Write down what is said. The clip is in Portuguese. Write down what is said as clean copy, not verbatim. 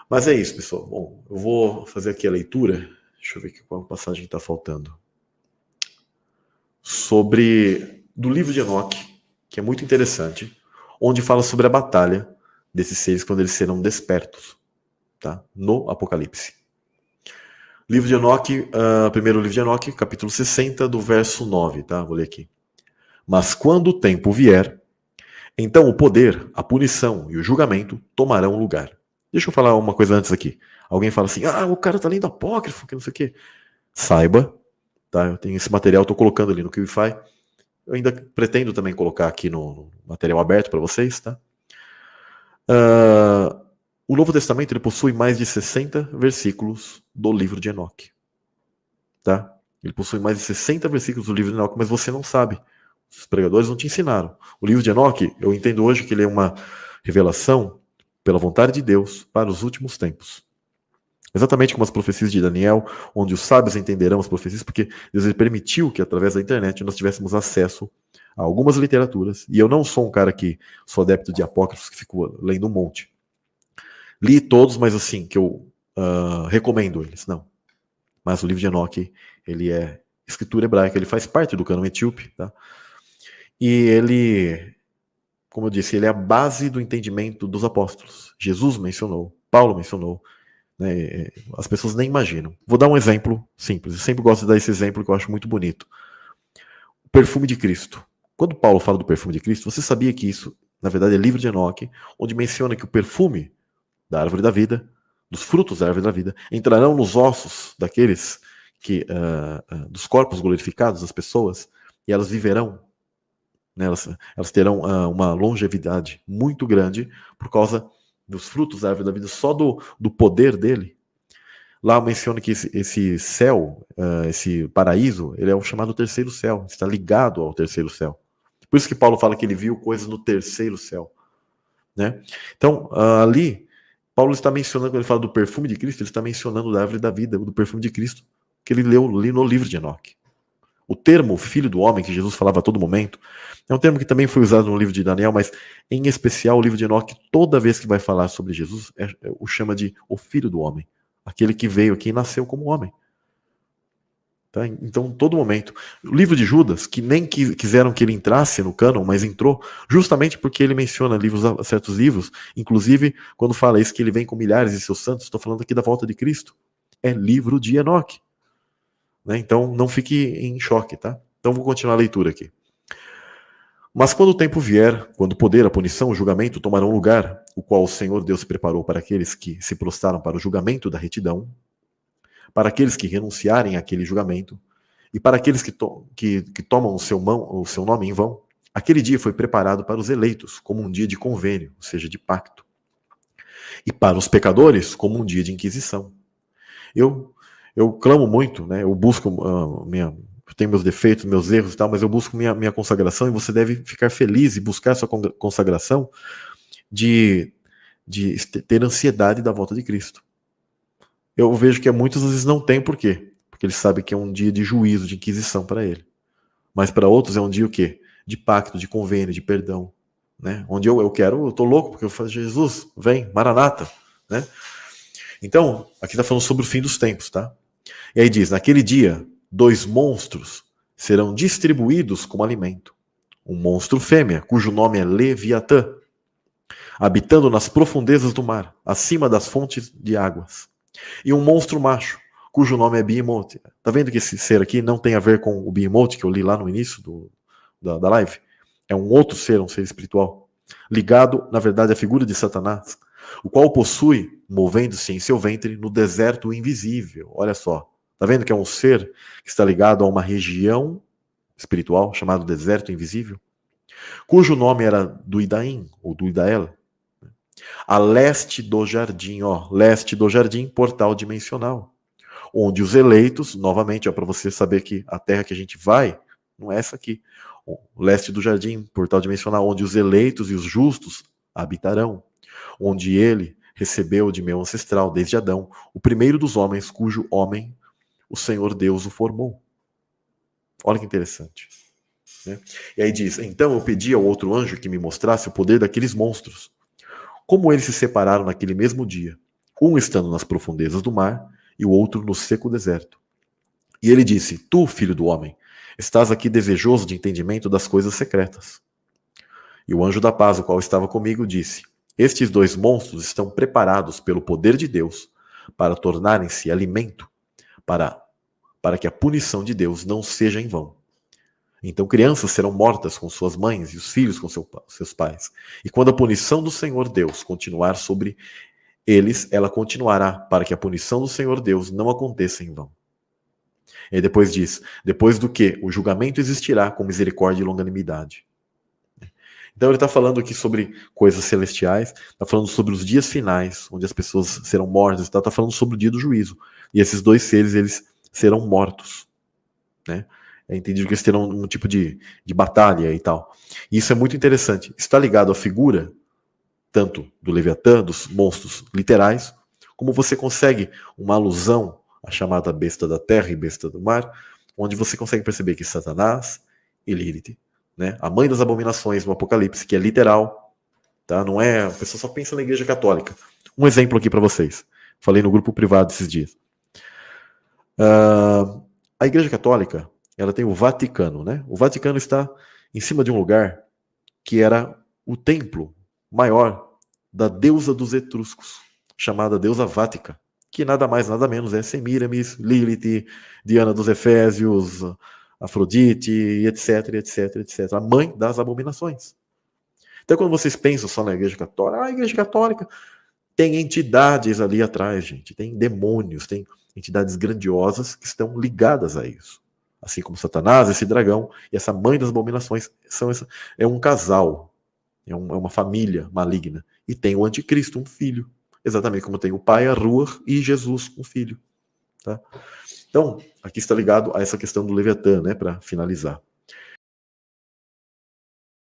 Mas é isso, pessoal. Bom, eu vou fazer aqui a leitura. Deixa eu ver aqui qual passagem está faltando. Do livro de Enoque, que é muito interessante, onde fala sobre a batalha desses seres quando eles serão despertos, tá? No Apocalipse. Livro de Enoque, primeiro livro de Enoque, capítulo 60, do verso 9, tá? Vou ler aqui. Mas quando o tempo vier, então o poder, a punição e o julgamento tomarão lugar. Deixa eu falar uma coisa antes aqui. Alguém fala assim, o cara tá lendo apócrifo, que não sei o quê. Saiba, tá? Eu tenho esse material, estou colocando ali no QIFI. Eu ainda pretendo também colocar aqui no material aberto para vocês, tá? O Novo Testamento ele possui mais de 60 versículos do livro de Enoque, tá? Ele possui mais de 60 versículos do livro de Enoque, mas você não sabe. Os pregadores não te ensinaram. O livro de Enoque, eu entendo hoje que ele é uma revelação pela vontade de Deus para os últimos tempos. Exatamente como as profecias de Daniel, onde os sábios entenderão as profecias, porque Deus ele permitiu que através da internet nós tivéssemos acesso a algumas literaturas, e eu não sou um cara que sou adepto de apócrifos que fico lendo um monte. Li todos, mas assim, que eu recomendo eles, não. Mas o livro de Enoque, ele é escritura hebraica, ele faz parte do cânon etíope, tá? E ele, como eu disse, ele é a base do entendimento dos apóstolos. Jesus mencionou, Paulo mencionou, né? As pessoas nem imaginam. Vou dar um exemplo simples, eu sempre gosto de dar esse exemplo que eu acho muito bonito. O perfume de Cristo. Quando Paulo fala do perfume de Cristo, você sabia que isso, na verdade, é livro de Enoque, onde menciona que o perfume da árvore da vida, dos frutos da árvore da vida, entrarão nos ossos daqueles dos corpos glorificados das pessoas, e elas viverão, né? Elas terão uma longevidade muito grande por causa dos frutos da árvore da vida, só do poder dele. Lá menciona que esse céu, esse paraíso, ele é o chamado terceiro céu, está ligado ao terceiro céu. Por isso que Paulo fala que ele viu coisas no terceiro céu, né? Então, ali, Paulo está mencionando, quando ele fala do perfume de Cristo, ele está mencionando da árvore da vida, do perfume de Cristo, que ele leu ali no livro de Enoque. O termo filho do homem, que Jesus falava a todo momento, é um termo que também foi usado no livro de Daniel, mas em especial o livro de Enoque, toda vez que vai falar sobre Jesus, o chama de o filho do homem. Aquele que veio aqui e nasceu como homem. Tá? Então, todo momento. O livro de Judas, que nem quiseram que ele entrasse no cânon, mas entrou, justamente porque ele menciona certos livros, inclusive quando fala isso, que ele vem com milhares de seus santos, estou falando aqui da volta de Cristo. É livro de Enoque. Né? Então, não fique em choque, tá? Então, vou continuar a leitura aqui. Mas quando o tempo vier, quando o poder, a punição, o julgamento tomarão lugar, o qual o Senhor Deus preparou para aqueles que se prostraram para o julgamento da retidão, para aqueles que renunciarem àquele julgamento, e para aqueles que tomam o seu nome em vão, aquele dia foi preparado para os eleitos como um dia de convênio, ou seja, de pacto, e para os pecadores como um dia de inquisição. Eu clamo muito, né? Eu busco eu tenho meus defeitos, meus erros e tal, mas eu busco minha consagração, e você deve ficar feliz e buscar sua consagração de ter ansiedade da volta de Cristo. Eu vejo que muitas vezes não tem, por quê? Porque eles sabem que é um dia de juízo, de inquisição para ele. Mas para outros é um dia o quê? De pacto, de convênio, de perdão. Né? Onde eu tô louco, porque eu falo, Jesus, vem, Maranata. Né? Então, aqui está falando sobre o fim dos tempos, tá? E aí diz, naquele dia, 2 monstros serão distribuídos como alimento. Um monstro fêmea, cujo nome é Leviatã, habitando nas profundezas do mar, acima das fontes de águas. E um monstro macho, cujo nome é Behemoth. Tá vendo que esse ser aqui não tem a ver com o Behemoth que eu li lá no início da live? É um outro ser, um ser espiritual, ligado, na verdade, à figura de Satanás, o qual possui, movendo-se em seu ventre, no deserto invisível. Olha só, tá vendo que é um ser que está ligado a uma região espiritual, chamado deserto invisível, cujo nome era Duidaim, ou Duidael, a leste do jardim, leste do jardim, portal dimensional, onde os eleitos, novamente, para você saber que a terra que a gente vai, não é essa aqui, o leste do jardim, portal dimensional, onde os eleitos e os justos habitarão, onde ele recebeu de meu ancestral, desde Adão, o primeiro dos homens, cujo homem o Senhor Deus o formou. Olha que interessante. Né? E aí diz, então eu pedi ao outro anjo que me mostrasse o poder daqueles monstros, como eles se separaram naquele mesmo dia, um estando nas profundezas do mar e o outro no seco deserto. E ele disse: Tu, filho do homem, estás aqui desejoso de entendimento das coisas secretas. E o anjo da paz, o qual estava comigo, disse: Estes dois monstros estão preparados pelo poder de Deus para tornarem-se alimento para que a punição de Deus não seja em vão. Então crianças serão mortas com suas mães e os filhos com seus pais. E quando a punição do Senhor Deus continuar sobre eles, ela continuará para que a punição do Senhor Deus não aconteça em vão. E depois diz: depois do que o julgamento existirá com misericórdia e longanimidade. Então ele está falando aqui sobre coisas celestiais, está falando sobre os dias finais, onde as pessoas serão mortas, está falando sobre o dia do juízo. E esses dois seres, eles serão mortos. Né? É entendido que eles terão um tipo de batalha e tal. E isso é muito interessante. Está ligado à figura, tanto do Leviatã, dos monstros literais, como você consegue uma alusão à chamada besta da terra e besta do mar, onde você consegue perceber que Satanás e Lilith, né, a mãe das abominações no Apocalipse, que é literal, tá? Não é, a pessoa só pensa na Igreja Católica. Um exemplo aqui para vocês. Falei no grupo privado esses dias. A Igreja Católica, ela tem o Vaticano, né? O Vaticano está em cima de um lugar que era o templo maior da deusa dos etruscos, chamada deusa Vática, que nada mais, nada menos é Semíramis, Lilith, Diana dos Efésios, Afrodite, etc, etc, etc. A mãe das abominações. Então, quando vocês pensam só na Igreja Católica, a Igreja Católica tem entidades ali atrás, gente. Tem demônios, tem entidades grandiosas que estão ligadas a isso. Assim como Satanás, esse dragão e essa mãe das abominações é um casal, é uma família maligna. E tem o anticristo, um filho. Exatamente como tem o pai, a Ruach, e Jesus, um filho. Tá? Então, aqui está ligado a essa questão do Leviatã, né, para finalizar.